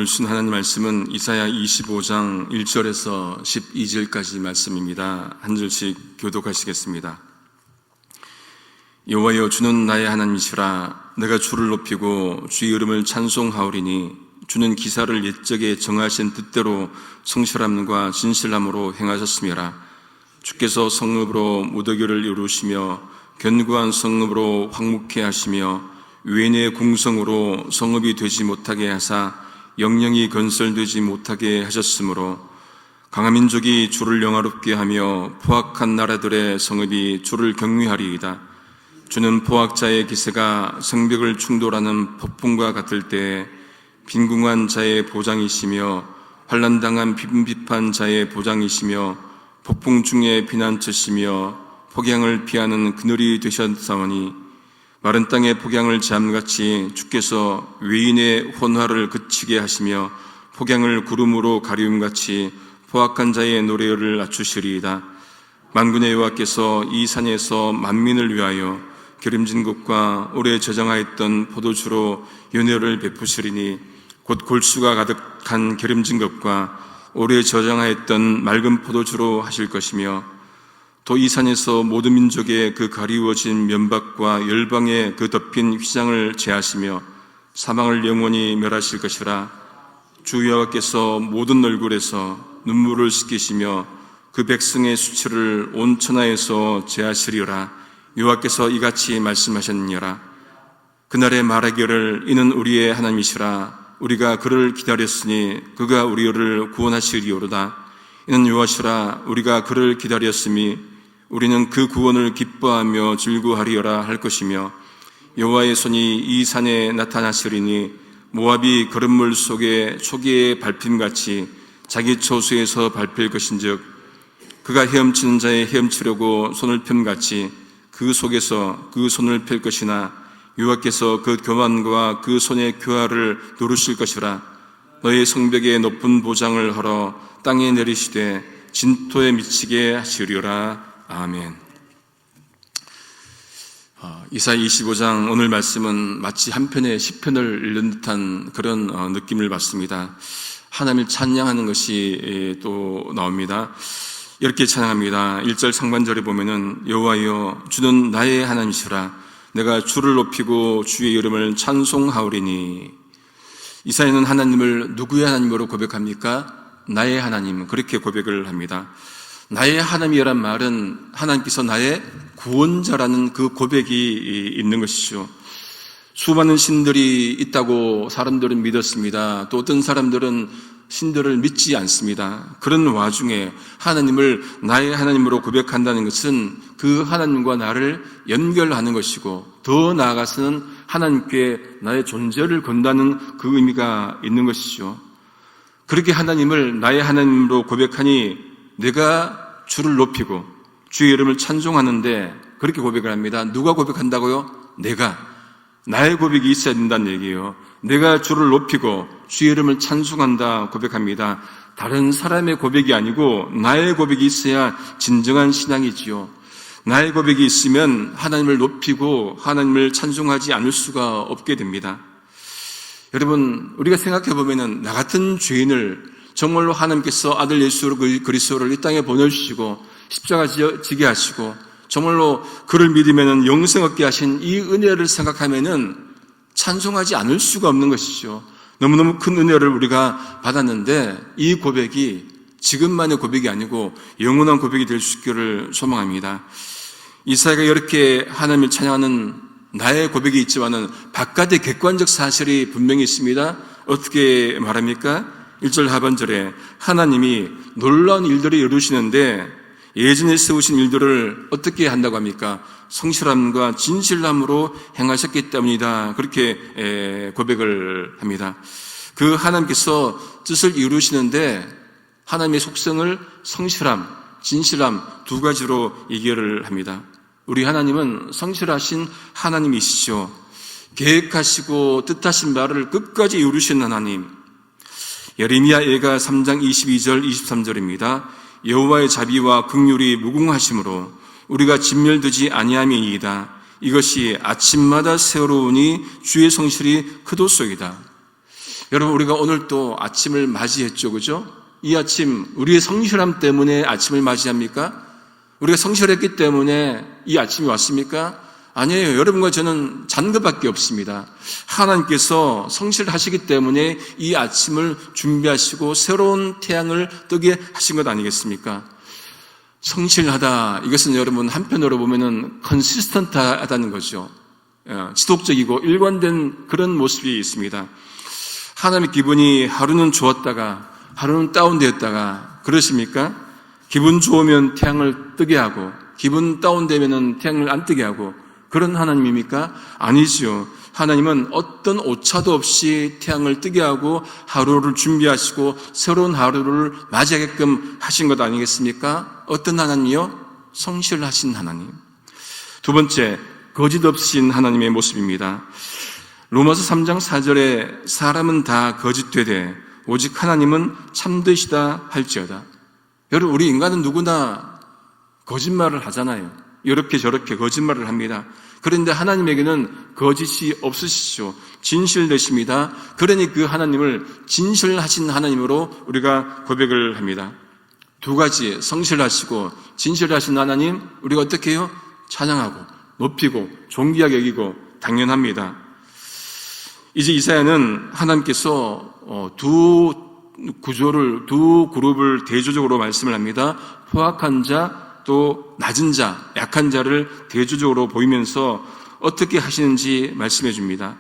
오늘 순 하나님 말씀은 이사야 25장 1절에서 12절까지 말씀입니다. 한 절씩 교독하시겠습니다. 여호와여, 주는 나의 하나님이시라. 내가 주를 높이고 주의 이름을 찬송하오리니 주는 기사를 옛적에 정하신 뜻대로 성실함과 진실함으로 행하셨음이라. 주께서 성읍으로 무더기를 이루시며 견고한 성읍으로 황묵케 하시며 외인의 궁성으로 성읍이 되지 못하게 하사 영영이 건설되지 못하게 하셨으므로 강한 민족이 주를 영화롭게 하며 포악한 나라들의 성읍이 주를 경외하리이다. 주는 포악자의 기세가 성벽을 충돌하는 폭풍과 같을 때에 빈궁한 자의 보장이시며 환난당한 비판 자의 보장이시며 폭풍 중에 피난처시며 폭양을 피하는 그늘이 되셨사오니 마른 땅의 폭양을 잠같이 주께서 외인의 혼화를 그치게 하시며 폭양을 구름으로 가리움같이 포악한 자의 노래를 낮추시리이다. 만군의 여호와께서 이 산에서 만민을 위하여 기름진 곳과 오래 저장하였던 포도주로 연회를 베푸시리니 곧 골수가 가득한 기름진 것과 오래 저장하였던 맑은 포도주로 하실 것이며 또 이 산에서 모든 민족의 그 가리워진 면박과 열방의 그 덮인 휘장을 제하시며 사망을 영원히 멸하실 것이라. 주 여호와께서 모든 얼굴에서 눈물을 씻기시며 그 백성의 수치를 온 천하에서 제하시리라. 여호와께서 이같이 말씀하셨느니라. 그날에 말하기를 이는 우리의 하나님이시라. 우리가 그를 기다렸으니 그가 우리를 구원하시리오로다. 이는 여호와시라. 우리가 그를 기다렸으니 우리는 그 구원을 기뻐하며 즐거워하리어라 할 것이며 여호와의 손이 이 산에 나타나시리니 모압이 거름물 속에 초기의 밟힘같이 자기 초수에서 밟힐 것인즉 그가 헤엄치는 자의 헤엄치려고 손을 펴같이 그 속에서 그 손을 펼 것이나 여호와께서 그 교만과 그 손의 교활을 누르실 것이라. 너의 성벽에 높은 보장을 헐어 땅에 내리시되 진토에 미치게 하시리라. 아멘. 이사야 25장 오늘 말씀은 마치 한 편의 시편을 읽는 듯한 그런 느낌을 받습니다. 하나님을 찬양하는 것이 또 나옵니다. 이렇게 찬양합니다. 1절 상반절에 보면은 여호와여, 주는 나의 하나님이시라. 내가 주를 높이고 주의 이름을 찬송하오리니. 이사야는 하나님을 누구의 하나님으로 고백합니까? 나의 하나님, 그렇게 고백을 합니다. 나의 하나님이란 말은 하나님께서 나의 구원자라는 그 고백이 있는 것이죠. 수많은 신들이 있다고 사람들은 믿었습니다. 또 어떤 사람들은 신들을 믿지 않습니다. 그런 와중에 하나님을 나의 하나님으로 고백한다는 것은 그 하나님과 나를 연결하는 것이고 더 나아가서는 하나님께 나의 존재를 건다는 그 의미가 있는 것이죠. 그렇게 하나님을 나의 하나님으로 고백하니 내가 주를 높이고 주의 이름을 찬송하는데 그렇게 고백을 합니다. 누가 고백한다고요? 내가. 나의 고백이 있어야 된다는 얘기예요. 내가 주를 높이고 주의 이름을 찬송한다 고백합니다. 다른 사람의 고백이 아니고 나의 고백이 있어야 진정한 신앙이지요. 나의 고백이 있으면 하나님을 높이고 하나님을 찬송하지 않을 수가 없게 됩니다. 여러분, 우리가 생각해 보면은 나 같은 죄인을 정말로 하나님께서 아들 예수 그리스도를 이 땅에 보내주시고 십자가 지게 하시고 정말로 그를 믿으면 영생 얻게 하신 이 은혜를 생각하면은 찬송하지 않을 수가 없는 것이죠. 너무너무 큰 은혜를 우리가 받았는데 이 고백이 지금만의 고백이 아니고 영원한 고백이 될 수 있기를 소망합니다. 이사야가 이렇게 하나님을 찬양하는 나의 고백이 있지만은 바깥의 객관적 사실이 분명히 있습니다. 어떻게 말합니까? 1절 하반절에 하나님이 놀라운 일들을 이루시는데 예전에 세우신 일들을 어떻게 한다고 합니까? 성실함과 진실함으로 행하셨기 때문이다. 그렇게 고백을 합니다. 그 하나님께서 뜻을 이루시는데 하나님의 속성을 성실함, 진실함 두 가지로 얘기를 합니다. 우리 하나님은 성실하신 하나님이시죠. 계획하시고 뜻하신 바를 끝까지 이루신 하나님. 예레미야 예가 3장 22절 23절입니다. 여호와의 자비와 긍휼이 무궁하심으로 우리가 진멸되지 아니함이니이다. 이것이 아침마다 새로우니 주의 성실이 크도소이다. 여러분, 우리가 오늘 또 아침을 맞이했죠, 그죠? 이 아침, 우리의 성실함 때문에 아침을 맞이합니까? 우리가 성실했기 때문에 이 아침이 왔습니까? 아니에요. 여러분과 저는 잔것밖에 없습니다. 하나님께서 성실하시기 때문에 이 아침을 준비하시고 새로운 태양을 뜨게 하신 것 아니겠습니까? 성실하다, 이것은 여러분 한편으로 보면은 컨시스턴트하다는 거죠. 지속적이고 일관된 그런 모습이 있습니다. 하나님의 기분이 하루는 좋았다가 하루는 다운되었다가 그러십니까? 기분 좋으면 태양을 뜨게 하고 기분 다운되면 태양을 안 뜨게 하고 그런 하나님입니까? 아니죠. 하나님은 어떤 오차도 없이 태양을 뜨게 하고 하루를 준비하시고 새로운 하루를 맞이하게끔 하신 것 아니겠습니까? 어떤 하나님이요? 성실하신 하나님. 두 번째, 거짓 없으신 하나님의 모습입니다. 로마서 3장 4절에 사람은 다 거짓되되 오직 하나님은 참되시다 할지어다. 여러분, 우리 인간은 누구나 거짓말을 하잖아요. 이렇게 저렇게 거짓말을 합니다. 그런데 하나님에게는 거짓이 없으시죠. 진실되십니다. 그러니 그 하나님을 진실하신 하나님으로 우리가 고백을 합니다. 두 가지, 성실하시고 진실하신 하나님, 우리가 어떻게 해요? 찬양하고 높이고 존귀하게 여기고 당연합니다. 이제 이사야는 하나님께서 두 구조를, 두 그룹을 대조적으로 말씀을 합니다. 포악한 자, 또 낮은 자, 약한 자를 대조적으로 보이면서 어떻게 하시는지 말씀해 줍니다.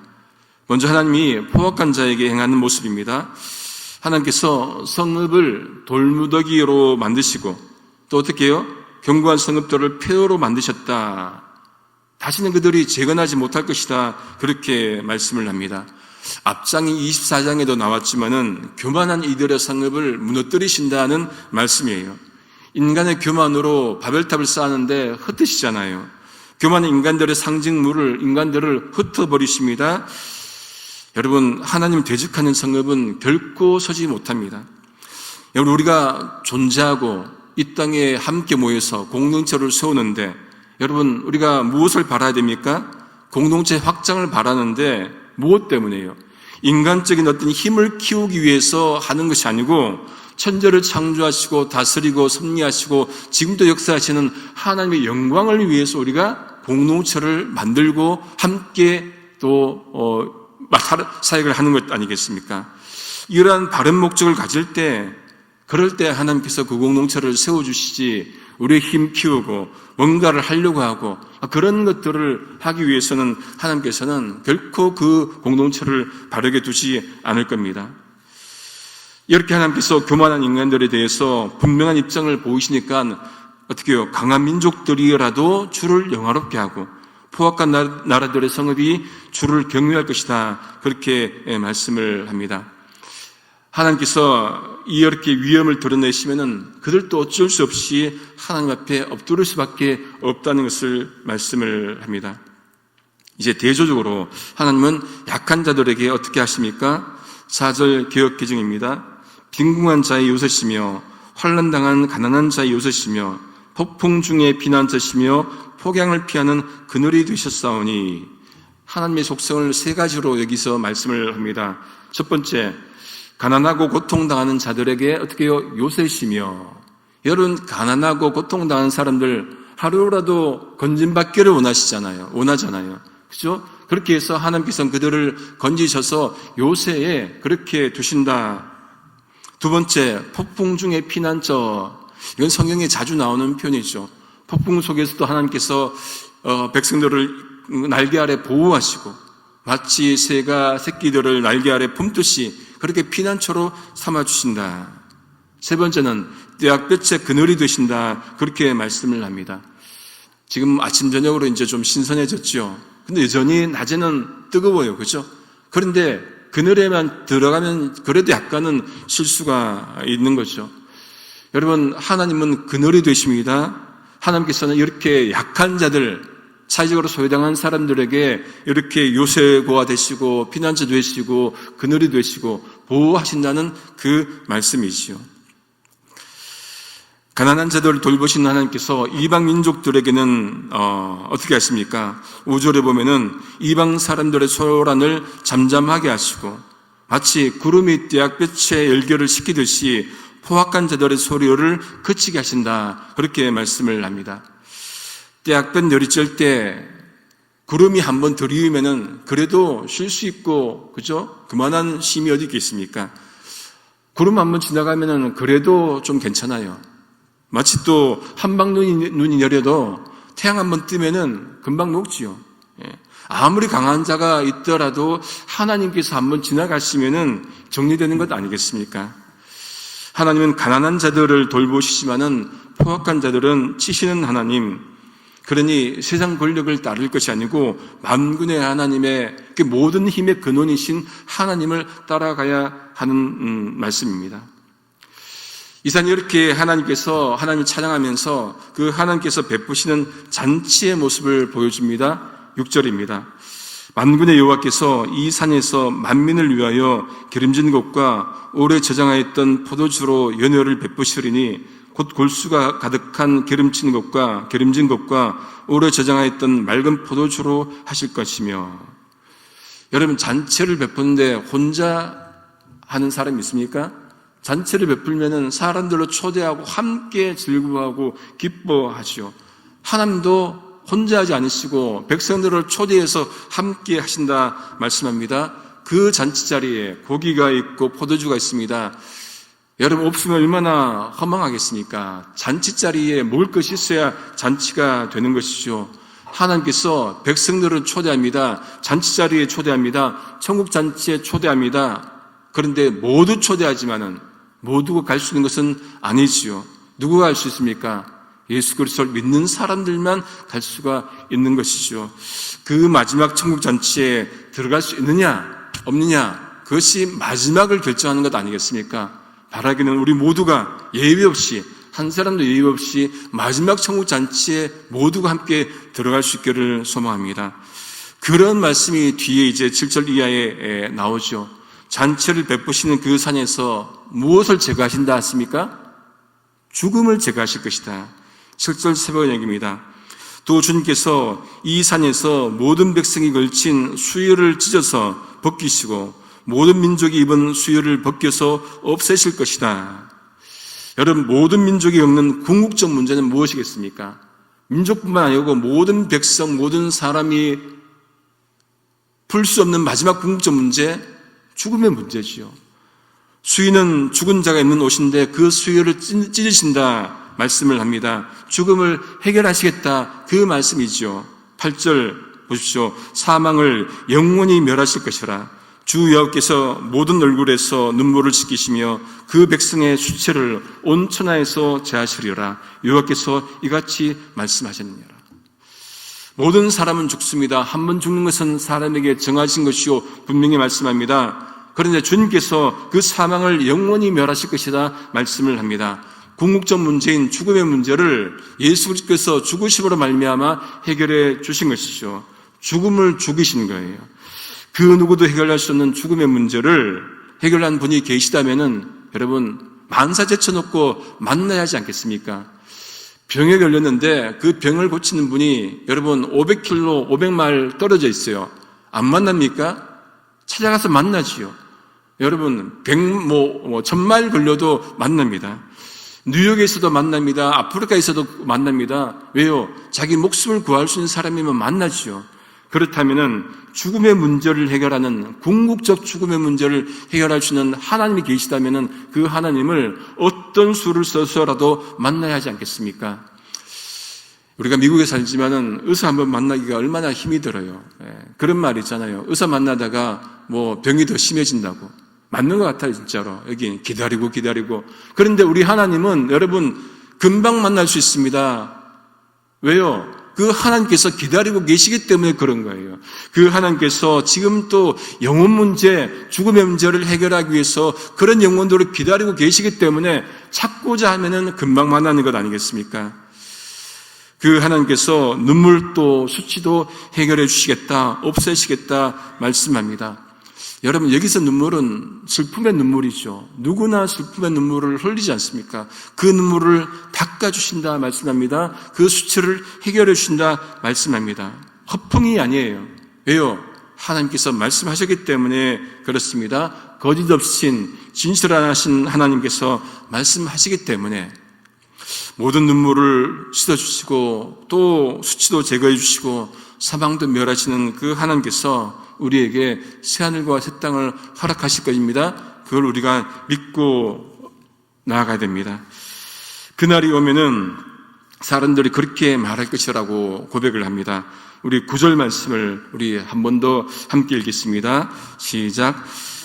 먼저 하나님이 포악한 자에게 행하는 모습입니다. 하나님께서 성읍을 돌무더기로 만드시고 또 어떻게 해요? 견고한 성읍들을 폐허로 만드셨다. 다시는 그들이 재건하지 못할 것이다. 그렇게 말씀을 합니다. 앞장이 24장에도 나왔지만은 교만한 이들의 성읍을 무너뜨리신다는 말씀이에요. 인간의 교만으로 바벨탑을 쌓았는데 흩으시잖아요. 교만한 인간들의 상징물을, 인간들을 흩어버리십니다. 여러분, 하나님 되직하는 성읍은 결코 서지 못합니다. 여러분, 우리가 존재하고 이 땅에 함께 모여서 공동체를 세우는데 여러분, 우리가 무엇을 바라야 됩니까? 공동체 확장을 바라는데 무엇 때문에요? 인간적인 어떤 힘을 키우기 위해서 하는 것이 아니고 천지를 창조하시고 다스리고 섭리하시고 지금도 역사하시는 하나님의 영광을 위해서 우리가 공동체를 만들고 함께 또 사역을 하는 것 아니겠습니까? 이러한 바른 목적을 가질 때, 그럴 때 하나님께서 그 공동체를 세워주시지, 우리의 힘 키우고 뭔가를 하려고 하고 그런 것들을 하기 위해서는 하나님께서는 결코 그 공동체를 바르게 두지 않을 겁니다. 이렇게 하나님께서 교만한 인간들에 대해서 분명한 입장을 보이시니까 어떻게 해요? 강한 민족들이라도 주를 영화롭게 하고 포악한 나라들의 성읍이 주를 경외할 것이다. 그렇게 말씀을 합니다. 하나님께서 이렇게 위험을 드러내시면은 그들도 어쩔 수 없이 하나님 앞에 엎드릴 수밖에 없다는 것을 말씀을 합니다. 이제 대조적으로 하나님은 약한 자들에게 어떻게 하십니까? 4절 개역개정입니다. 빈궁한 자의 요새시며 환난당한 가난한 자의 요새시며 폭풍 중에 피난처시며 폭양을 피하는 그늘이 되셨사오니, 하나님의 속성을 세 가지로 여기서 말씀을 합니다. 첫 번째, 가난하고 고통당하는 자들에게 어떻게 해요? 요새시며. 여러분, 가난하고 고통당하는 사람들 하루라도 건진받기를 원하잖아요. 그렇죠? 그렇게 해서 하나님께서는 그들을 건지셔서 요새에 그렇게 두신다. 두 번째, 폭풍 중에 피난처. 이건 성경에 자주 나오는 표현이죠. 폭풍 속에서도 하나님께서 백성들을 날개 아래 보호하시고 마치 새가 새끼들을 날개 아래 품듯이 그렇게 피난처로 삼아주신다. 세 번째는 떼약볕에 그늘이 되신다. 그렇게 말씀을 합니다. 지금 아침 저녁으로 이제 좀 신선해졌죠. 근데 여전히 낮에는 뜨거워요. 그죠? 그런데 그늘에만 들어가면 그래도 약간은 실수가 있는 거죠. 여러분, 하나님은 그늘이 되십니다. 하나님께서는 이렇게 약한 자들, 사회적으로 소외당한 사람들에게 이렇게 요새고가 되시고 피난처 되시고 그늘이 되시고 보호하신다는 그 말씀이지요. 가난한 자들을 돌보시는 하나님께서 이방 민족들에게는 어떻게 하십니까? 5절에 보면은 이방 사람들의 소란을 잠잠하게 하시고 마치 구름이 떼약볕에 열결을 식히듯이 포악한 자들의 소리를 그치게 하신다. 그렇게 말씀을 합니다. 떼약볕 열이 쩔 때 구름이 한번 들이우면은 그래도 쉴 수 있고, 그죠? 그만한 쉼이 어디 있겠습니까? 구름 한번 지나가면은 그래도 좀 괜찮아요. 마치 또 한방 눈이 내려도 태양 한번 뜨면은 금방 녹지요. 아무리 강한 자가 있더라도 하나님께서 한번 지나가시면은 정리되는 것 아니겠습니까? 하나님은 가난한 자들을 돌보시지만은 포악한 자들은 치시는 하나님. 그러니 세상 권력을 따를 것이 아니고 만군의 하나님의 그 모든 힘의 근원이신 하나님을 따라가야 하는 말씀입니다. 이사는 이렇게 하나님을 찬양하면서 그 하나님께서 베푸시는 잔치의 모습을 보여줍니다. 6절입니다. 만군의 여호와께서 이 산에서 만민을 위하여 기름진 것과 오래 저장하였던 포도주로 연회를 베푸시리니 곧 골수가 가득한 기름진 것과 기름진 것과 오래 저장하였던 맑은 포도주로 하실 것이며. 여러분, 잔치를 베푸는데 혼자 하는 사람이 있습니까? 잔치를 베풀면은 사람들로 초대하고 함께 즐거워하고 기뻐하시오. 하나님도 혼자 하지 않으시고 백성들을 초대해서 함께 하신다 말씀합니다. 그 잔치 자리에 고기가 있고 포도주가 있습니다. 여러분, 없으면 얼마나 허망하겠습니까? 잔치 자리에 먹을 것이 있어야 잔치가 되는 것이죠. 하나님께서 백성들을 초대합니다. 잔치 자리에 초대합니다. 천국 잔치에 초대합니다. 그런데 모두 초대하지만은 모두가 갈 수 있는 것은 아니지요. 누구가 갈 수 있습니까? 예수 그리스도를 믿는 사람들만 갈 수가 있는 것이죠. 그 마지막 천국 잔치에 들어갈 수 있느냐 없느냐, 그것이 마지막을 결정하는 것 아니겠습니까? 바라기는 우리 모두가 예외 없이, 한 사람도 예외 없이 마지막 천국 잔치에 모두가 함께 들어갈 수 있기를 소망합니다. 그런 말씀이 뒤에 이제 7절 이하에 나오죠. 잔치를 베푸시는 그 산에서 무엇을 제거하신다 했습니까? 죽음을 제거하실 것이다. 7절 새벽녘입니다. 또 주님께서 이 산에서 모든 백성이 걸친 수요를 찢어서 벗기시고 모든 민족이 입은 수요를 벗겨서 없애실 것이다. 여러분, 모든 민족이 겪는 궁극적 문제는 무엇이겠습니까? 민족뿐만 아니고 모든 백성, 모든 사람이 풀 수 없는 마지막 궁극적 문제, 죽음의 문제지요. 수요는 죽은 자가 입는 옷인데 그 수요를 찢으신다 말씀을 합니다. 죽음을 해결하시겠다, 그 말씀이죠. 8절 보십시오. 사망을 영원히 멸하실 것이라. 주 여호와께서 모든 얼굴에서 눈물을 씻기시며 그 백성의 수치를 온 천하에서 제하시리라. 여호와께서 이같이 말씀하셨느니라. 모든 사람은 죽습니다. 한 번 죽는 것은 사람에게 정하신 것이요 분명히 말씀합니다. 그런데 주님께서 그 사망을 영원히 멸하실 것이다 말씀을 합니다. 궁극적 문제인 죽음의 문제를 예수 그리스도께서 죽으심으로 말미암아 해결해 주신 것이죠. 죽음을 죽이신 거예요. 그 누구도 해결할 수 없는 죽음의 문제를 해결한 분이 계시다면은 여러분, 만사 제쳐놓고 만나야 하지 않겠습니까? 병에 걸렸는데 그 병을 고치는 분이 여러분 500km, 500마일 떨어져 있어요. 안 만납니까? 찾아가서 만나지요. 여러분, 1000마일 걸려도 만납니다. 뉴욕에서도 만납니다. 아프리카에서도 만납니다. 왜요? 자기 목숨을 구할 수 있는 사람이면 만나지요. 그렇다면은 죽음의 문제를 해결하는, 궁극적 죽음의 문제를 해결할 수 있는 하나님이 계시다면은 그 하나님을 어떤 수를 써서라도 만나야 하지 않겠습니까? 우리가 미국에 살지만은 의사 한번 만나기가 얼마나 힘이 들어요. 그런 말 있잖아요. 의사 만나다가 병이 더 심해진다고. 맞는 것 같아요, 진짜로. 여기 기다리고. 그런데 우리 하나님은 여러분 금방 만날 수 있습니다. 왜요? 그 하나님께서 기다리고 계시기 때문에 그런 거예요. 그 하나님께서 지금 또 영혼 문제, 죽음의 문제를 해결하기 위해서 그런 영혼들을 기다리고 계시기 때문에 찾고자 하면은 금방 만나는 것 아니겠습니까? 그 하나님께서 눈물도 수치도 해결해 주시겠다, 없애시겠다 말씀합니다. 여러분, 여기서 눈물은 슬픔의 눈물이죠. 누구나 슬픔의 눈물을 흘리지 않습니까? 그 눈물을 닦아주신다 말씀합니다. 그 수치를 해결해 주신다 말씀합니다. 허풍이 아니에요. 왜요? 하나님께서 말씀하셨기 때문에 그렇습니다. 거짓 없으신 진실하신 하나님께서 말씀하시기 때문에 모든 눈물을 씻어주시고 또 수치도 제거해 주시고 사망도 멸하시는 그 하나님께서 우리에게 새하늘과 새 땅을 허락하실 것입니다. 그걸 우리가 믿고 나아가야 됩니다. 그날이 오면은 사람들이 그렇게 말할 것이라고 고백을 합니다. 우리 9절 말씀을 우리 한 번 더 함께 읽겠습니다. 시작.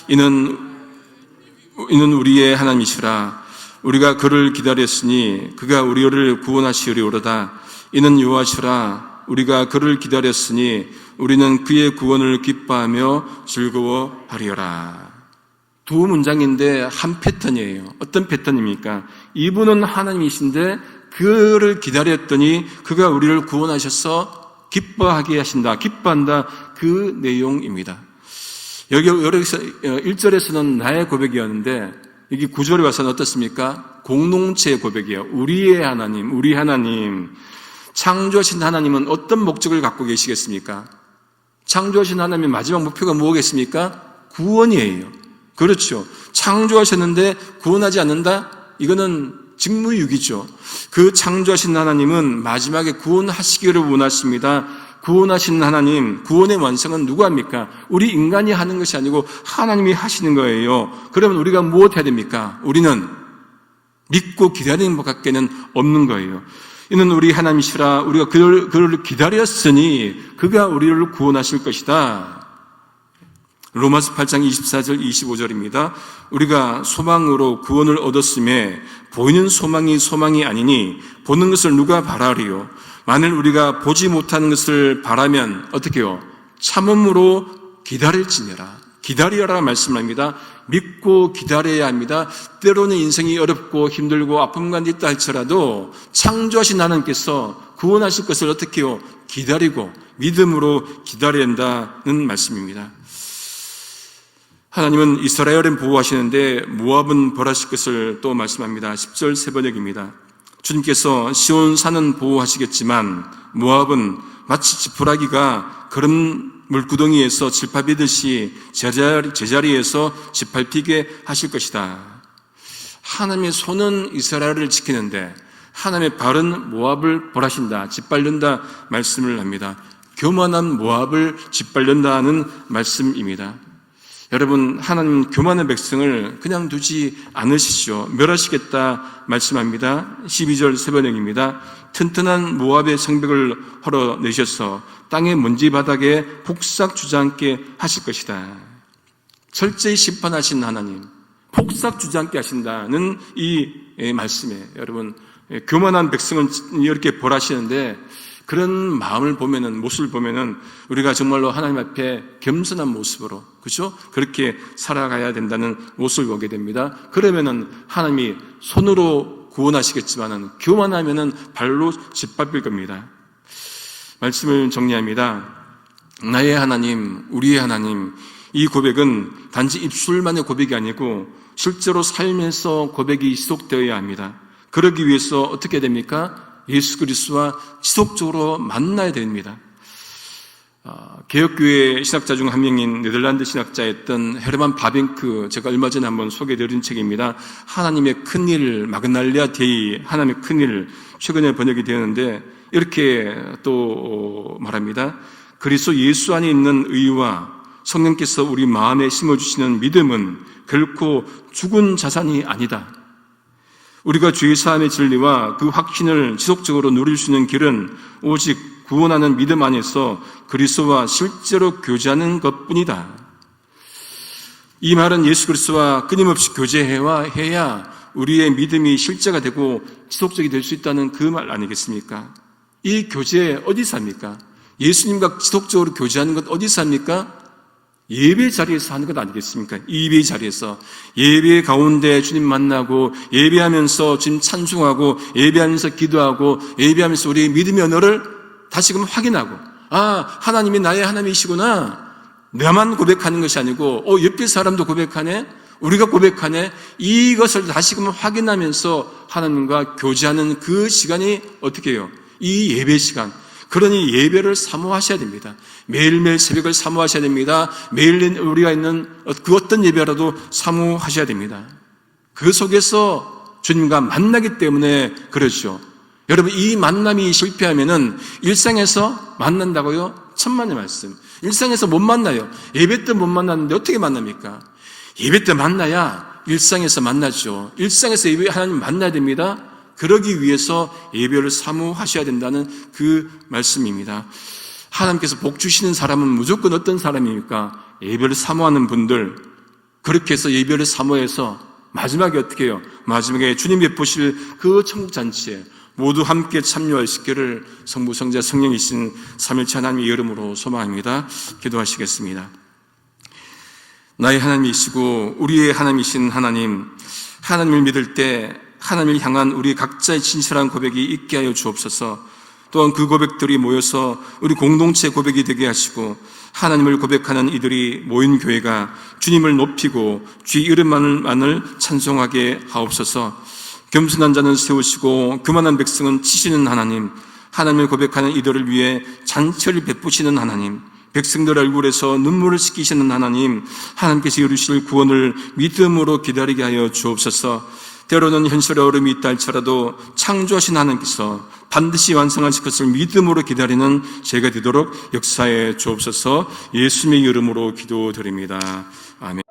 이는 우리의 하나님이시라. 우리가 그를 기다렸으니 그가 우리를 구원하시리오로다. 이는 여호와시라. 우리가 그를 기다렸으니 우리는 그의 구원을 기뻐하며 즐거워하리어라. 두 문장인데 한 패턴이에요. 어떤 패턴입니까? 이분은 하나님이신데 그를 기다렸더니 그가 우리를 구원하셔서 기뻐하게 하신다. 기뻐한다. 그 내용입니다. 여기서 1절에서는 나의 고백이었는데 여기 9절에 와서는 어떻습니까? 공동체의 고백이에요. 우리의 하나님, 우리 하나님. 창조하신 하나님은 어떤 목적을 갖고 계시겠습니까? 창조하신 하나님의 마지막 목표가 뭐겠습니까? 구원이에요. 그렇죠. 창조하셨는데 구원하지 않는다? 이거는 직무유기죠. 그 창조하신 하나님은 마지막에 구원하시기를 원하십니다. 구원하신 하나님, 구원의 완성은 누가 합니까? 우리 인간이 하는 것이 아니고 하나님이 하시는 거예요. 그러면 우리가 무엇 해야 됩니까? 우리는 믿고 기다리는 것밖에는 없는 거예요. 이는 우리 하나님이시라. 우리가 그를 기다렸으니 그가 우리를 구원하실 것이다. 로마서 8장 24절 25절입니다. 우리가 소망으로 구원을 얻었음에 보이는 소망이 아니니 보는 것을 누가 바라리요? 만일 우리가 보지 못하는 것을 바라면 어떻게 해요? 참음으로 기다릴지니라. 기다리라 말씀합니다. 믿고 기다려야 합니다. 때로는 인생이 어렵고 힘들고 아픔과 있다 할지라도 창조하신 하나님께서 구원하실 것을 어떻게 해요? 기다리고 믿음으로 기다려야 한다는 말씀입니다. 하나님은 이스라엘은 보호하시는데 모압은 벌하실 것을 또 말씀합니다. 10절 세 번역입니다. 주님께서 시온 산은 보호하시겠지만 모압은 마치 지푸라기가 그런 물구덩이에서 질 밟히듯이 제자리에서 짓밟히게 하실 것이다. 하나님의 손은 이스라엘을 지키는데 하나님의 발은 모압을 벌하신다, 짓밟는다 말씀을 합니다. 교만한 모압을 짓밟는다는 말씀입니다. 여러분, 하나님 교만한 백성을 그냥 두지 않으시죠. 멸하시겠다 말씀합니다. 12절 세번역입니다. 튼튼한 모압의 성벽을 헐어내셔서 땅의 먼지 바닥에 폭삭 주저앉게 하실 것이다. 철저히 심판하신 하나님, 폭삭 주저앉게 하신다는 이 말씀에 여러분, 교만한 백성은 이렇게 벌하시는데 그런 마음을 보면은, 모습을 보면은 우리가 정말로 하나님 앞에 겸손한 모습으로, 그렇죠? 그렇게 살아가야 된다는 모습을 보게 됩니다. 그러면은 하나님이 손으로 구원하시겠지만은 교만하면은 발로 짓밟힐 겁니다. 말씀을 정리합니다. 나의 하나님, 우리의 하나님, 이 고백은 단지 입술만의 고백이 아니고 실제로 삶에서 고백이 지속되어야 합니다. 그러기 위해서 어떻게 됩니까? 예수 그리스도와 지속적으로 만나야 됩니다. 개혁교회 신학자 중 한 명인 네덜란드 신학자였던 헤르만 바빙크, 제가 얼마 전에 한번 소개해드린 책입니다. 하나님의 큰일, 마그날리아 데이, 하나님의 큰일, 최근에 번역이 되었는데 이렇게 또 말합니다. 그리스도 예수 안에 있는 의와 성령께서 우리 마음에 심어주시는 믿음은 결코 죽은 자산이 아니다. 우리가 죄 사함의 진리와 그 확신을 지속적으로 누릴 수 있는 길은 오직 구원하는 믿음 안에서 그리스도와 실제로 교제하는 것뿐이다. 이 말은 예수 그리스도와 끊임없이 교제해야 우리의 믿음이 실제가 되고 지속적이 될 수 있다는 그 말 아니겠습니까? 이 교제 어디서 합니까? 예수님과 지속적으로 교제하는 것 어디서 합니까? 예배 자리에서 하는 것 아니겠습니까? 예배 자리에서, 예배 가운데 주님 만나고 예배하면서 주님 찬송하고 예배하면서 기도하고 예배하면서 우리의 믿음의 언어를 다시금 확인하고, 하나님이 나의 하나님이시구나, 나만 고백하는 것이 아니고 옆에 사람도 고백하네, 우리가 고백하네, 이것을 다시금 확인하면서 하나님과 교제하는 그 시간이 어떻게 해요? 이 예배 시간. 그러니 예배를 사모하셔야 됩니다. 매일매일 새벽을 사모하셔야 됩니다. 매일 우리가 있는 그 어떤 예배라도 사모하셔야 됩니다. 그 속에서 주님과 만나기 때문에 그렇죠. 여러분, 이 만남이 실패하면은 일상에서 만난다고요? 천만의 말씀. 일상에서 못 만나요. 예배 때 못 만났는데 어떻게 만납니까? 예배 때 만나야 일상에서 만나죠. 일상에서 예배 하나님 만나야 됩니다. 그러기 위해서 예배를 사모하셔야 된다는 그 말씀입니다. 하나님께서 복 주시는 사람은 무조건 어떤 사람입니까? 예배를 사모하는 분들, 그렇게 해서 예배를 사모해서 마지막에 어떻게 해요? 마지막에 주님 베푸실 그 천국잔치에 모두 함께 참여할 수 있기를 성부, 성자, 성령이신 삼일체 하나님의 이름으로 소망합니다. 기도하시겠습니다. 나의 하나님이시고 우리의 하나님이신 하나님, 하나님을 믿을 때 하나님을 향한 우리 각자의 진실한 고백이 있게 하여 주옵소서. 또한 그 고백들이 모여서 우리 공동체 고백이 되게 하시고 하나님을 고백하는 이들이 모인 교회가 주님을 높이고 주의 이름만을 찬송하게 하옵소서. 겸손한 자는 세우시고 교만한 백성은 치시는 하나님, 하나님을 고백하는 이들을 위해 잔치를 베푸시는 하나님, 백성들 얼굴에서 눈물을 씻기시는 하나님, 하나님께서 이루실 구원을 믿음으로 기다리게 하여 주옵소서. 때로는 현실의 어려움이 있다 할지라도 창조하신 하나님께서 반드시 완성하실 것을 믿음으로 기다리는 제가 되도록 역사해 주옵소서. 예수님의 이름으로 기도드립니다. 아멘.